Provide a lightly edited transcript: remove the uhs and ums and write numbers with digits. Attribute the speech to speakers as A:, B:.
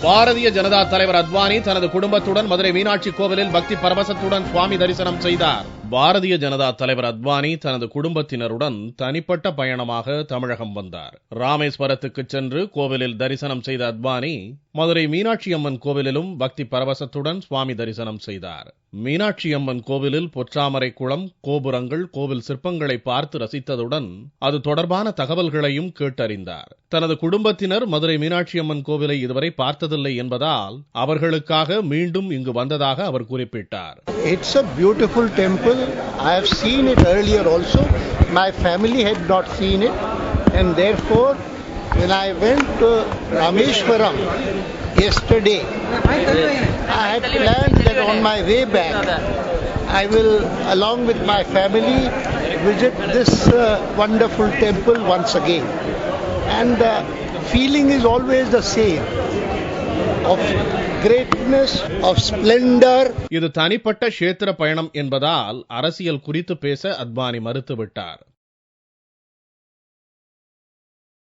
A: பாரதிய ஜனதா தலைவர் அத்வானி தனது குடும்பத்துடன் மதுரை மீனாட்சி கோவிலில் பக்தி பரவசத்துடன் சுவாமி தரிசனம் செய்தார். பாரதிய ஜனதா தலைவர் அத்வானி தனது குடும்பத்தினருடன் தனிப்பட்ட பயணமாக தமிழகம் வந்தார். ராமேஸ்வரத்துக்கு சென்று கோவிலில் தரிசனம் செய்த அத்வானி மதுரை மீனாட்சி அம்மன் கோவிலிலும் பக்தி பரவசத்துடன் சுவாமி தரிசனம் செய்தார். மீனாட்சி அம்மன் கோவிலில் பொற்றாமரை குளம், கோபுரங்கள், கோவில் சிற்பங்களை பார்த்து ரசித்ததுடன் அது தொடர்பான தகவல்களையும் கேட்டறிந்தார். தனது குடும்பத்தினர் மதுரை மீனாட்சி அம்மன் கோவிலை இதுவரை பார்த்ததில்லை என்பதால் அவர்களுக்காக மீண்டும் இங்கு வந்ததாக அவர் குறிப்பிட்டார்.
B: It's a beautiful temple. I have seen it earlier also. My family had not seen it, and therefore when I went to Rameshwaram yesterday, I had planned that on my way back I will, along with my family, visit this wonderful temple once again. And the feeling is always the same, of greatness, of splendor.
A: இது தனிப்பட்ட க்ஷேத்திர பயணம் என்பதால் அரசியல் குறித்து பேச அத்வானி மறுத்துவிட்டார்.